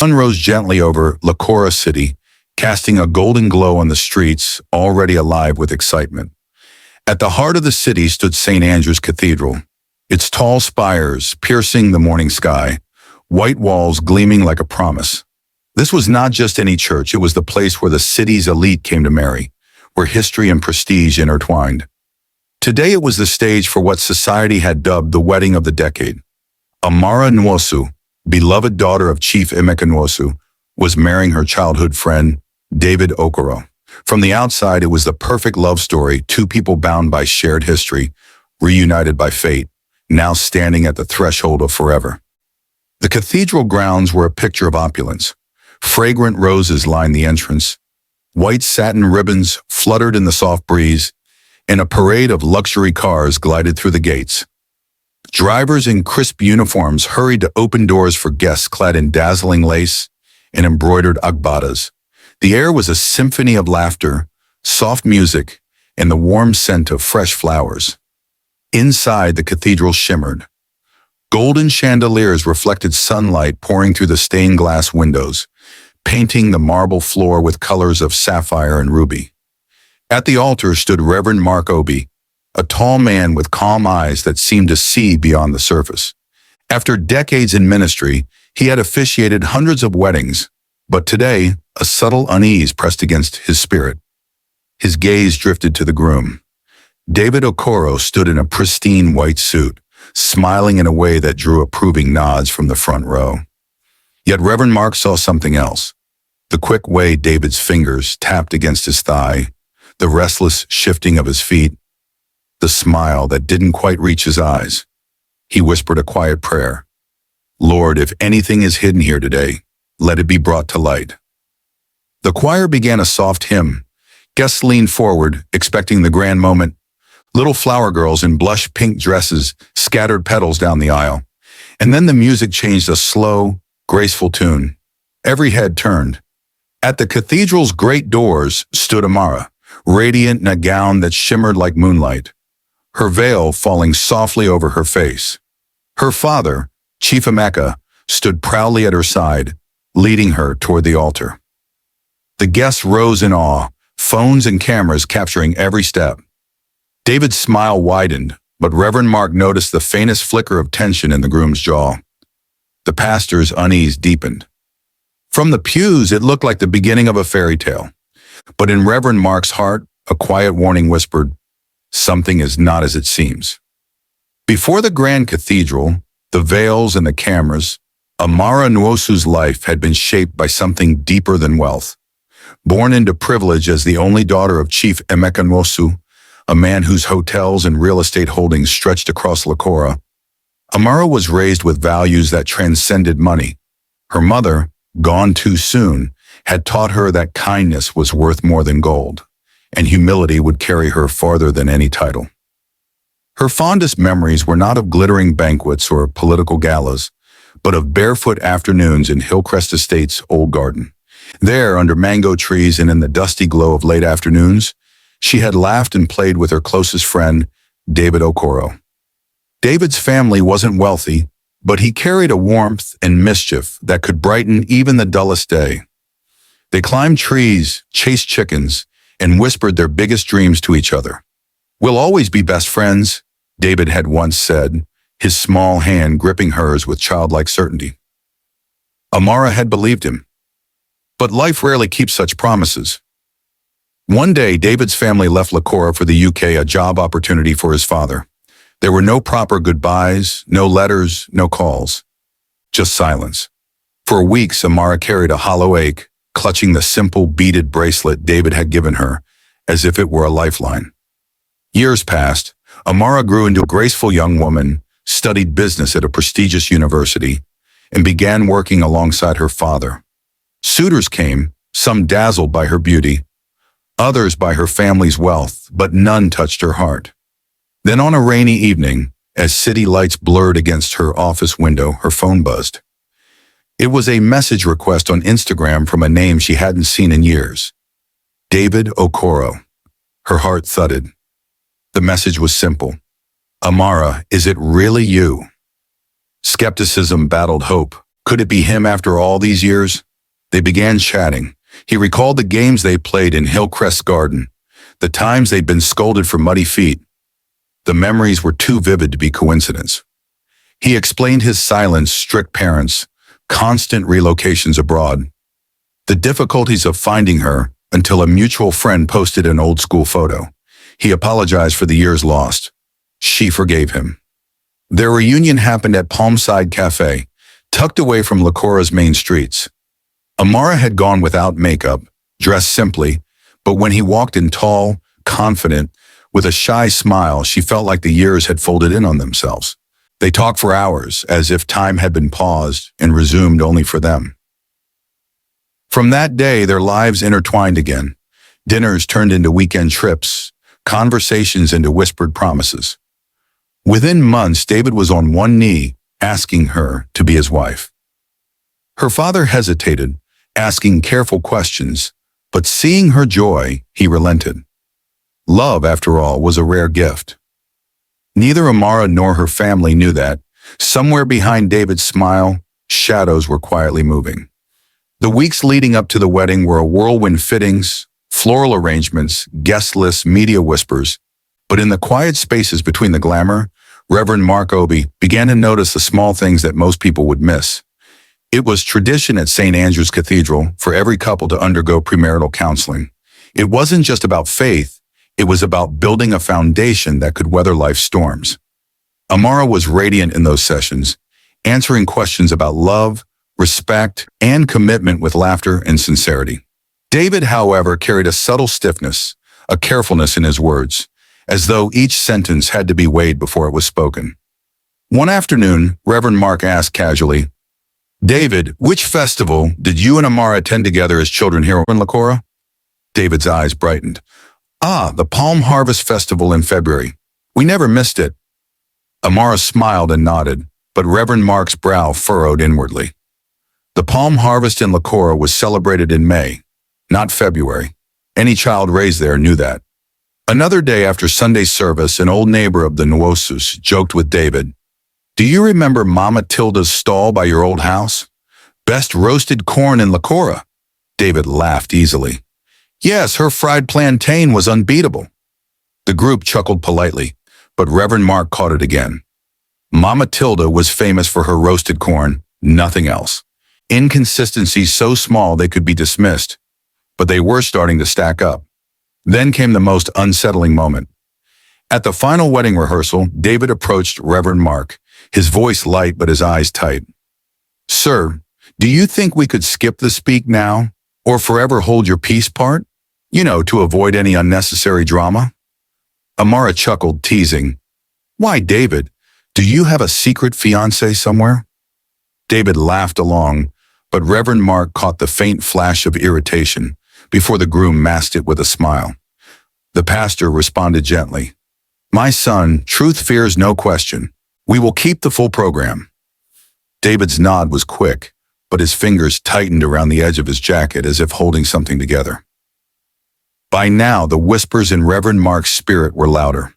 sun rose gently over Lekora city, casting a golden glow on the streets, already alive with excitement. At the heart of the city stood St. Andrew's Cathedral, its tall spires piercing the morning sky, white walls gleaming like a promise. This was not just any church, it was the place where the city's elite came to marry, where history and prestige intertwined. Today it was the stage for what society had dubbed the wedding of the decade. Amara Nwosu, beloved daughter of Chief Emeka Nwosu, was marrying her childhood friend, David Okoro. From the outside, it was the perfect love story, two people bound by shared history, reunited by fate, now standing at the threshold of forever. The cathedral grounds were a picture of opulence. Fragrant roses lined the entrance. White satin ribbons fluttered in the soft breeze, and a parade of luxury cars glided through the gates. Drivers in crisp uniforms hurried to open doors for guests clad in dazzling lace and embroidered agbadas. The air was a symphony of laughter, soft music, and the warm scent of fresh flowers. Inside, the cathedral shimmered. Golden chandeliers reflected sunlight pouring through the stained glass windows, painting the marble floor with colors of sapphire and ruby. At the altar stood Reverend Mark Obi, a tall man with calm eyes that seemed to see beyond the surface. After decades in ministry, he had officiated hundreds of weddings, but today, a subtle unease pressed against his spirit. His gaze drifted to the groom. David Okoro stood in a pristine white suit, smiling in a way that drew approving nods from the front row. Yet Reverend Mark saw something else. The quick way David's fingers tapped against his thigh, the restless shifting of his feet, the smile that didn't quite reach his eyes. He whispered a quiet prayer. Lord, if anything is hidden here today, let it be brought to light. The choir began a soft hymn. Guests leaned forward, expecting the grand moment. Little flower girls in blush pink dresses scattered petals down the aisle. And then the music changed a slow, graceful tune. Every head turned. At the cathedral's great doors stood Amara, radiant in a gown that shimmered like moonlight, her veil falling softly over her face. Her father, Chief Emeka, stood proudly at her side, leading her toward the altar. The guests rose in awe, phones and cameras capturing every step. David's smile widened, but Reverend Mark noticed the faintest flicker of tension in the groom's jaw. The pastor's unease deepened. From the pews, it looked like the beginning of a fairy tale. But in Reverend Mark's heart, a quiet warning whispered, something is not as it seems. Before the grand cathedral, the veils and the cameras, Amara Nwosu's life had been shaped by something deeper than wealth. Born into privilege as the only daughter of Chief Emeka Nwosu, a man whose hotels and real estate holdings stretched across Lekora, Amara was raised with values that transcended money. Her mother, gone too soon, had taught her that kindness was worth more than gold, and humility would carry her farther than any title. Her fondest memories were not of glittering banquets or political galas, but of barefoot afternoons in Hillcrest Estate's old garden. There, under mango trees and in the dusty glow of late afternoons, she had laughed and played with her closest friend, David Okoro. David's family wasn't wealthy, but he carried a warmth and mischief that could brighten even the dullest day. They climbed trees, chased chickens, and whispered their biggest dreams to each other. We'll always be best friends, David had once said, his small hand gripping hers with childlike certainty. Amara had believed him. But life rarely keeps such promises. One day, David's family left Lekora for the UK, a job opportunity for his father. There were no proper goodbyes, no letters, no calls. Just silence. For weeks, Amara carried a hollow ache, clutching the simple beaded bracelet David had given her, as if it were a lifeline. Years passed. Amara grew into a graceful young woman, studied business at a prestigious university, and began working alongside her father. Suitors came, some dazzled by her beauty, others by her family's wealth, but none touched her heart. Then on a rainy evening, as city lights blurred against her office window, her phone buzzed. It was a message request on Instagram from a name she hadn't seen in years. David Okoro. Her heart thudded. The message was simple. Amara, is it really you? Skepticism battled hope. Could it be him after all these years? They began chatting. He recalled the games they played in Hillcrest Garden, the times they'd been scolded for muddy feet. The memories were too vivid to be coincidence. He explained his silence, strict parents, constant relocations abroad, the difficulties of finding her until a mutual friend posted an old school photo. He apologized for the years lost. She forgave him. Their reunion happened at Palmside Cafe, tucked away from Lekora's main streets. Amara had gone without makeup, dressed simply, but when he walked in tall, confident, with a shy smile, she felt like the years had folded in on themselves. They talked for hours, as if time had been paused and resumed only for them. From that day, their lives intertwined again. Dinners turned into weekend trips, conversations into whispered promises. Within months, David was on one knee, asking her to be his wife. Her father hesitated, asking careful questions, but seeing her joy, he relented. Love, after all, was a rare gift. Neither Amara nor her family knew that. Somewhere behind David's smile, shadows were quietly moving. The weeks leading up to the wedding were a whirlwind: fittings, floral arrangements, guest lists, media whispers. But in the quiet spaces between the glamour, Reverend Mark Obi began to notice the small things that most people would miss. It was tradition at St. Andrew's Cathedral for every couple to undergo premarital counseling. It wasn't just about faith, it was about building a foundation that could weather life's storms. Amara was radiant in those sessions, answering questions about love, respect, and commitment with laughter and sincerity. David, however, carried a subtle stiffness, a carefulness in his words, as though each sentence had to be weighed before it was spoken. One afternoon, Reverend Mark asked casually, "David, which festival did you and Amara attend together as children here in Lekora?" David's eyes brightened. "Ah, the Palm Harvest Festival in February. We never missed it." Amara smiled and nodded, but Reverend Mark's brow furrowed inwardly. The Palm Harvest in Lekora was celebrated in May, not February. Any child raised there knew that. Another day after Sunday service, an old neighbor of the Nwosus joked with David, "Do you remember Mama Tilda's stall by your old house? Best roasted corn in Lekora." David laughed easily. "Yes, her fried plantain was unbeatable." The group chuckled politely, but Reverend Mark caught it again. Mama Tilda was famous for her roasted corn, nothing else. Inconsistencies so small they could be dismissed, but they were starting to stack up. Then came the most unsettling moment. At the final wedding rehearsal, David approached Reverend Mark, his voice light but his eyes tight. "Sir, do you think we could skip the speak now, or forever hold your peace part? To avoid any unnecessary drama?" Amara chuckled, teasing, "Why, David, do you have a secret fiancé somewhere?" David laughed along, but Reverend Mark caught the faint flash of irritation before the groom masked it with a smile. The pastor responded gently, "My son, truth fears no question. We will keep the full program." David's nod was quick, but his fingers tightened around the edge of his jacket as if holding something together. By now, the whispers in Reverend Mark's spirit were louder.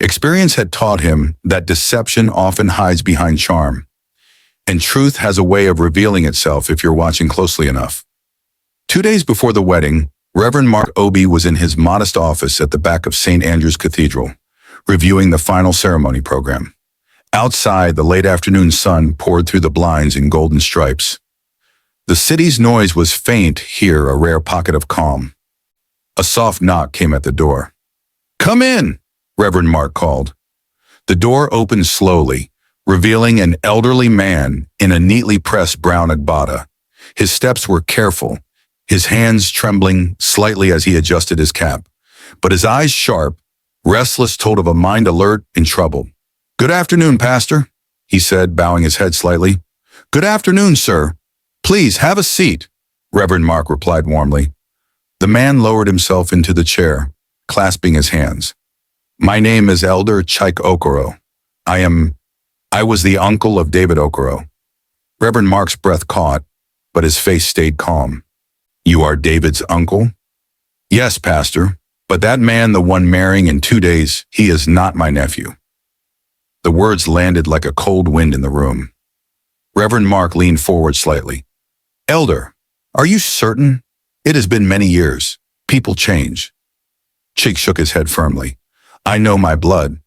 Experience had taught him that deception often hides behind charm, and truth has a way of revealing itself if you're watching closely enough. 2 days before the wedding, Reverend Mark Obi was in his modest office at the back of St. Andrew's Cathedral, reviewing the final ceremony program. Outside, the late afternoon sun poured through the blinds in golden stripes. The city's noise was faint, here a rare pocket of calm. A soft knock came at the door. "Come in," Reverend Mark called. The door opened slowly, revealing an elderly man in a neatly pressed brown agbada. His steps were careful, his hands trembling slightly as he adjusted his cap, but his eyes sharp, restless, told of a mind alert and troubled. "Good afternoon, Pastor," he said, bowing his head slightly. "Good afternoon, sir. Please have a seat," Reverend Mark replied warmly. The man lowered himself into the chair, clasping his hands. "My name is Elder Chike Okoro. I was the uncle of David Okoro." Reverend Mark's breath caught, but his face stayed calm. "You are David's uncle?" "Yes, Pastor, but that man, the one marrying in 2 days, he is not my nephew." The words landed like a cold wind in the room. Reverend Mark leaned forward slightly. Elder, are you certain? It has been many years. People change. Chick shook his head firmly. I know my blood.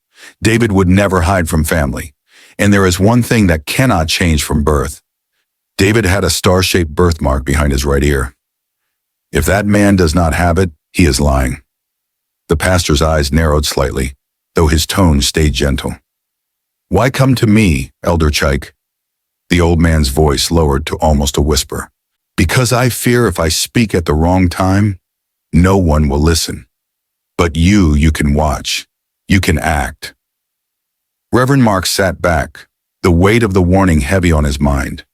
David would never hide from family. And there is one thing that cannot change from birth. David had a star-shaped birthmark behind his right ear. If that man does not have it, he is lying. The pastor's eyes narrowed slightly, though his tone stayed gentle. Why come to me, Elder Chike? The old man's voice lowered to almost a whisper. Because I fear if I speak at the wrong time, no one will listen. But you can watch. You can act. Reverend Mark sat back, the weight of the warning heavy on his mind.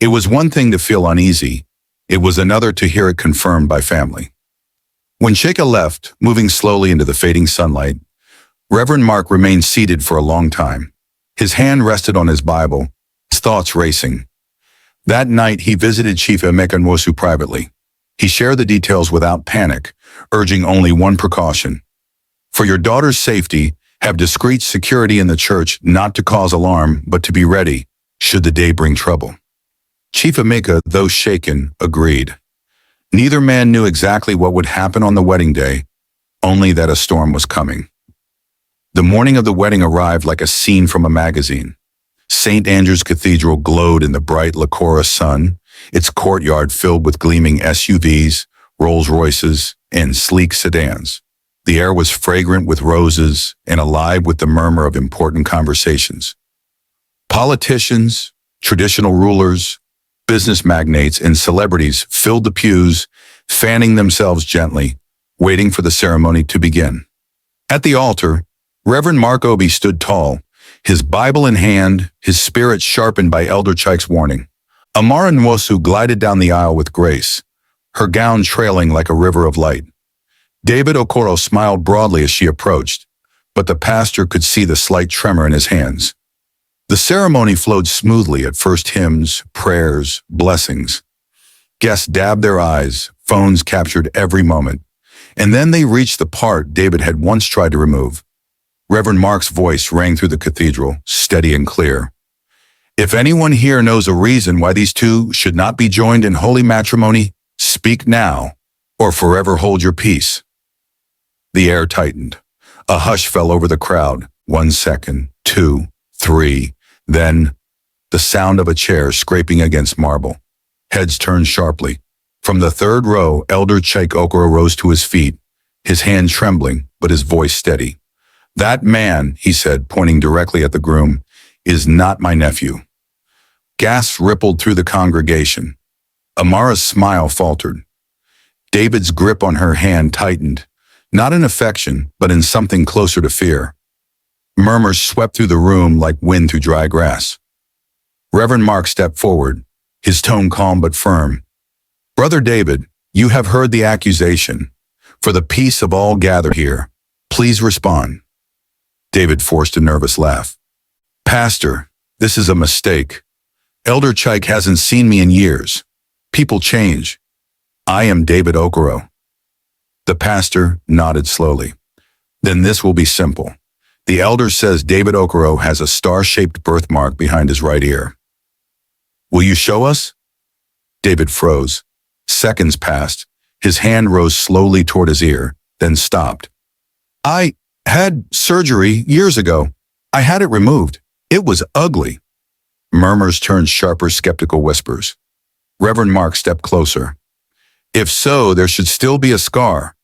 It was one thing to feel uneasy. It was another to hear it confirmed by family. When Sheikha left, moving slowly into the fading sunlight, Reverend Mark remained seated for a long time. His hand rested on his Bible, his thoughts racing. That night, he visited Chief Emeka Nwosu privately. He shared the details without panic, urging only one precaution. For your daughter's safety, have discreet security in the church, not to cause alarm, but to be ready, should the day bring trouble. Chief Emeka, though shaken, agreed. Neither man knew exactly what would happen on the wedding day, only that a storm was coming. The morning of the wedding arrived like a scene from a magazine. St. Andrew's Cathedral glowed in the bright Lekora sun, its courtyard filled with gleaming SUVs, Rolls-Royces, and sleek sedans. The air was fragrant with roses and alive with the murmur of important conversations. Politicians, traditional rulers, business magnates, and celebrities filled the pews, fanning themselves gently, waiting for the ceremony to begin. At the altar, Reverend Mark Obi stood tall, his Bible in hand, his spirit sharpened by Elder Chike's warning. Amara Nwosu glided down the aisle with grace, her gown trailing like a river of light. David Okoro smiled broadly as she approached, but the pastor could see the slight tremor in his hands. The ceremony flowed smoothly at first hymns, prayers, blessings. Guests dabbed their eyes, phones captured every moment, and then they reached the part David had once tried to remove. Reverend Mark's voice rang through the cathedral, steady and clear. If anyone here knows a reason why these two should not be joined in holy matrimony, speak now, or forever hold your peace. The air tightened. A hush fell over the crowd. 1 second, 2, 3, then the sound of a chair scraping against marble. Heads turned sharply. From the third row, Elder Chike Okoro rose to his feet, his hand trembling, but his voice steady. That man, he said, pointing directly at the groom, is not my nephew. Gasps rippled through the congregation. Amara's smile faltered. David's grip on her hand tightened, not in affection, but in something closer to fear. Murmurs swept through the room like wind through dry grass. Reverend Mark stepped forward, his tone calm but firm. Brother David, you have heard the accusation. For the peace of all gathered here, please respond. David forced a nervous laugh. Pastor, this is a mistake. Elder Chike hasn't seen me in years. People change. I am David Okoro. The pastor nodded slowly. Then this will be simple. The elder says David Okoro has a star-shaped birthmark behind his right ear. Will you show us? David froze. Seconds passed. His hand rose slowly toward his ear, then stopped. I had surgery years ago. I had it removed. It was ugly. Murmurs turned sharper, skeptical whispers. Reverend Mark stepped closer. If so, there should still be a scar.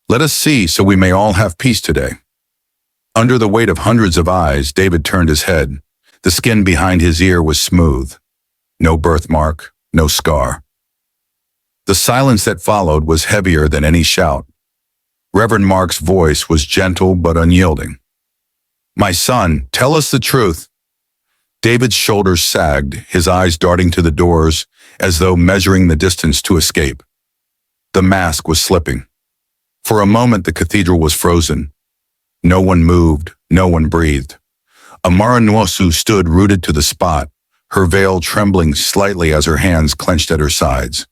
Let us see so we may all have peace today. Under the weight of hundreds of eyes, David turned his head. The skin behind his ear was smooth. No birthmark, no scar. The silence that followed was heavier than any shout. Reverend Mark's voice was gentle but unyielding. My son, tell us the truth. David's shoulders sagged, his eyes darting to the doors, as though measuring the distance to escape. The mask was slipping. For a moment, the cathedral was frozen. No one moved, no one breathed. Amara Nwosu stood rooted to the spot, her veil trembling slightly as her hands clenched at her sides.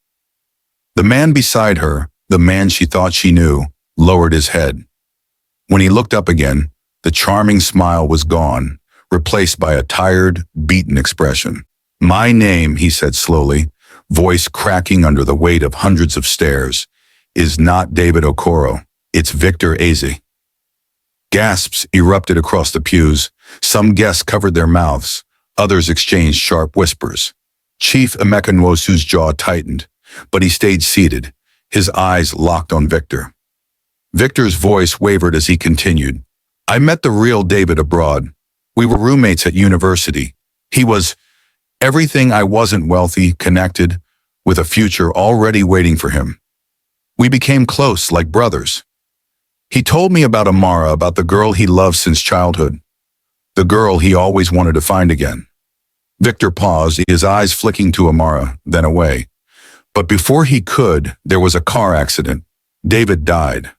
The man beside her, the man she thought she knew, lowered his head. When he looked up again, the charming smile was gone, replaced by a tired, beaten expression. My name, he said slowly, voice cracking under the weight of hundreds of stares, is not David Okoro. It's Victor Eze. Gasps erupted across the pews. Some guests covered their mouths. Others exchanged sharp whispers. Chief Emeka Nwosu's jaw tightened, but he stayed seated, his eyes locked on Victor. Victor's voice wavered as he continued. I met the real David abroad. We were roommates at university. He was everything I wasn't: wealthy, connected, with a future already waiting for him. We became close, like brothers. He told me about Amara, about the girl he loved since childhood, the girl he always wanted to find again. Victor paused, his eyes flicking to Amara, then away. But before he could, there was a car accident. David died.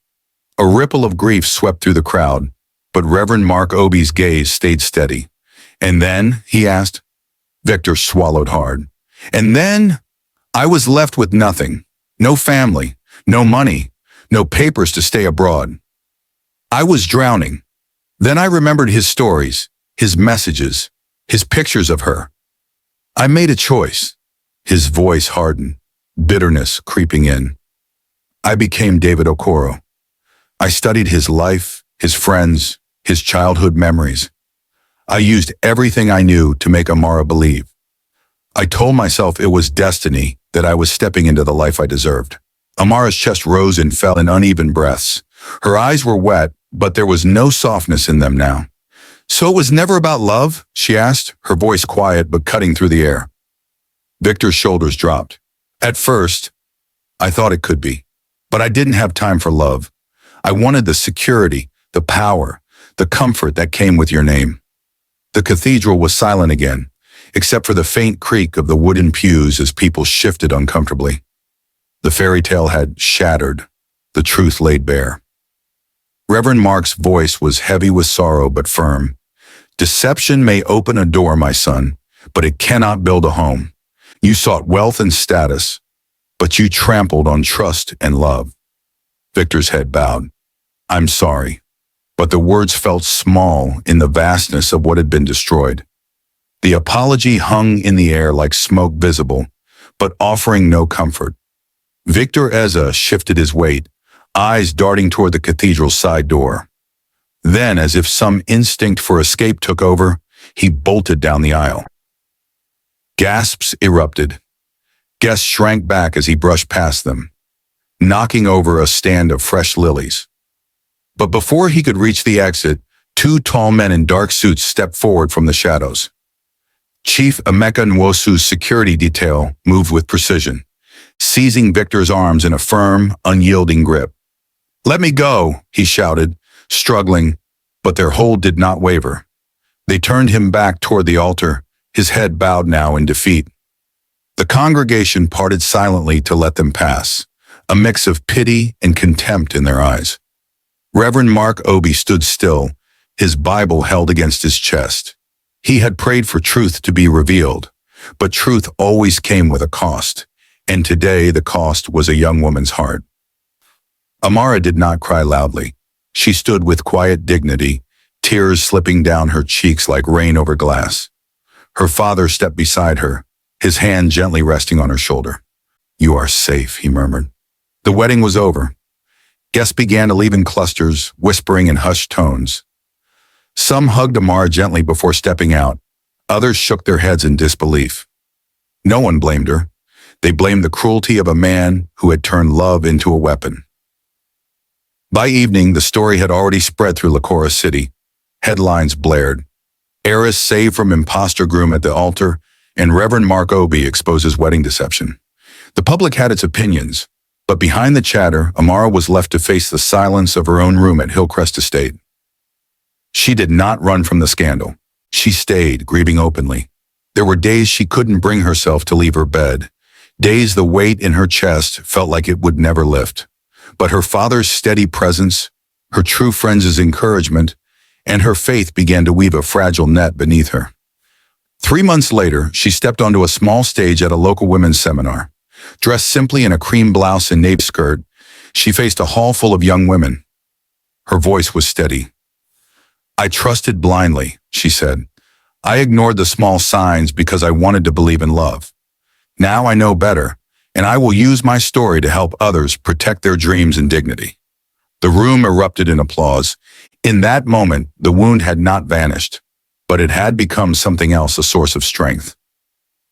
A ripple of grief swept through the crowd, but Reverend Mark Obi's gaze stayed steady. And then, he asked. Victor swallowed hard. And then, I was left with nothing. No family, no money, no papers to stay abroad. I was drowning. Then I remembered his stories, his messages, his pictures of her. I made a choice. His voice hardened, bitterness creeping in. I became David Okoro. I studied his life, his friends, his childhood memories. I used everything I knew to make Amara believe. I told myself it was destiny, that I was stepping into the life I deserved. Amara's chest rose and fell in uneven breaths. Her eyes were wet, but there was no softness in them now. So it was never about love? She asked, her voice quiet but cutting through the air. Victor's shoulders dropped. At first, I thought it could be, but I didn't have time for love. I wanted the security, the power, the comfort that came with your name. The cathedral was silent again, except for the faint creak of the wooden pews as people shifted uncomfortably. The fairy tale had shattered, the truth laid bare. Reverend Mark's voice was heavy with sorrow but firm. Deception may open a door, my son, but it cannot build a home. You sought wealth and status, but you trampled on trust and love. Victor's head bowed. I'm sorry, but the words felt small in the vastness of what had been destroyed. The apology hung in the air like smoke, visible, but offering no comfort. Victor Eze shifted his weight, eyes darting toward the cathedral's side door. Then, as if some instinct for escape took over, he bolted down the aisle. Gasps erupted. Guests shrank back as he brushed past them, knocking over a stand of fresh lilies. But before he could reach the exit, two tall men in dark suits stepped forward from the shadows. Chief Emeka Nwosu's security detail moved with precision, seizing Victor's arms in a firm, unyielding grip. Let me go, he shouted, struggling, but their hold did not waver. They turned him back toward the altar, his head bowed now in defeat. The congregation parted silently to let them pass, a mix of pity and contempt in their eyes. Reverend Mark Obi stood still, his Bible held against his chest. He had prayed for truth to be revealed, but truth always came with a cost, and today the cost was a young woman's heart. Amara did not cry loudly. She stood with quiet dignity, tears slipping down her cheeks like rain over glass. Her father stepped beside her, his hand gently resting on her shoulder. You are safe, he murmured. The wedding was over. Guests began to leave in clusters, whispering in hushed tones. Some hugged Amara gently before stepping out. Others shook their heads in disbelief. No one blamed her. They blamed the cruelty of a man who had turned love into a weapon. By evening, the story had already spread through Lekora City. Headlines blared. Heiress saved from imposter groom at the altar, and Reverend Mark Obi exposes wedding deception. The public had its opinions, but behind the chatter, Amara was left to face the silence of her own room at Hillcrest Estate. She did not run from the scandal. She stayed, grieving openly. There were days she couldn't bring herself to leave her bed. Days the weight in her chest felt like it would never lift. But her father's steady presence, her true friends' encouragement, and her faith began to weave a fragile net beneath her. 3 months later, she stepped onto a small stage at a local women's seminar. Dressed simply in a cream blouse and navy skirt, she faced a hall full of young women. Her voice was steady. I trusted blindly, she said. I ignored the small signs because I wanted to believe in love. Now I know better, and I will use my story to help others protect their dreams and dignity." The room erupted in applause. In that moment, the wound had not vanished, but it had become something else, a source of strength.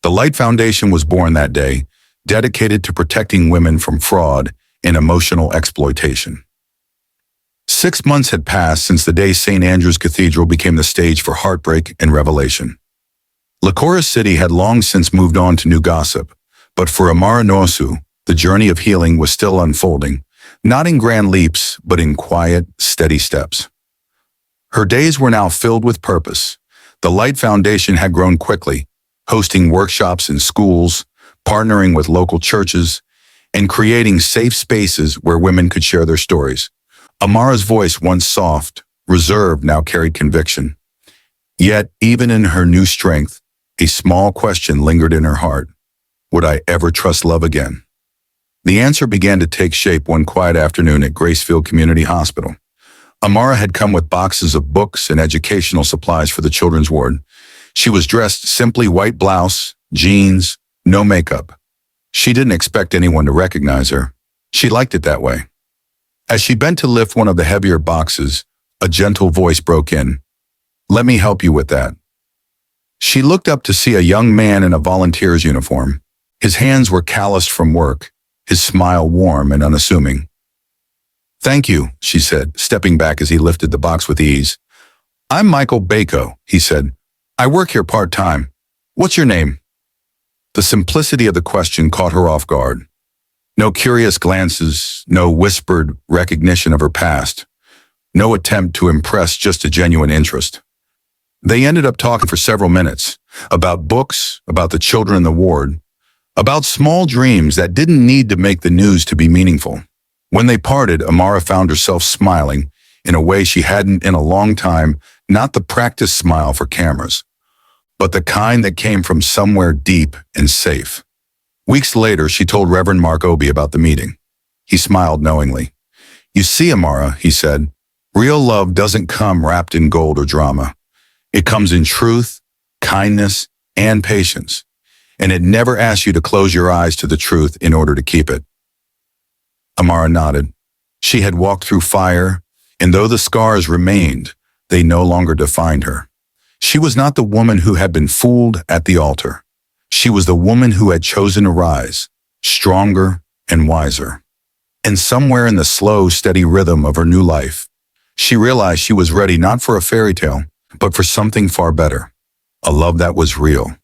The Light Foundation was born that day, dedicated to protecting women from fraud and emotional exploitation. 6 months had passed since the day St. Andrew's Cathedral became the stage for heartbreak and revelation. Lekora City had long since moved on to new gossip, but for Amara Nwosu, the journey of healing was still unfolding, not in grand leaps, but in quiet, steady steps. Her days were now filled with purpose. The Light Foundation had grown quickly, hosting workshops in schools, partnering with local churches, and creating safe spaces where women could share their stories. Amara's voice, once soft, reserved, now carried conviction. Yet, even in her new strength, a small question lingered in her heart. Would I ever trust love again? The answer began to take shape one quiet afternoon at Gracefield Community Hospital. Amara had come with boxes of books and educational supplies for the children's ward. She was dressed simply: white blouse, jeans, no makeup. She didn't expect anyone to recognize her. She liked it that way. As she bent to lift one of the heavier boxes, a gentle voice broke in. "Let me help you with that." She looked up to see a young man in a volunteer's uniform. His hands were calloused from work, his smile warm and unassuming. "Thank you," she said, stepping back as he lifted the box with ease. "I'm Michael Bako," he said. "I work here part-time. What's your name?" The simplicity of the question caught her off guard. No curious glances, no whispered recognition of her past, no attempt to impress, just a genuine interest. They ended up talking for several minutes, about books, about the children in the ward, about small dreams that didn't need to make the news to be meaningful. When they parted, Amara found herself smiling in a way she hadn't in a long time, not the practiced smile for cameras, but the kind that came from somewhere deep and safe. Weeks later, she told Reverend Mark Obi about the meeting. He smiled knowingly. "You see, Amara," he said, "real love doesn't come wrapped in gold or drama. It comes in truth, kindness, and patience. And it never asks you to close your eyes to the truth in order to keep it." Amara nodded. She had walked through fire, and though the scars remained, they no longer defined her. She was not the woman who had been fooled at the altar. She was the woman who had chosen to rise, stronger and wiser. And somewhere in the slow, steady rhythm of her new life, she realized she was ready not for a fairy tale, but for something far better, a love that was real.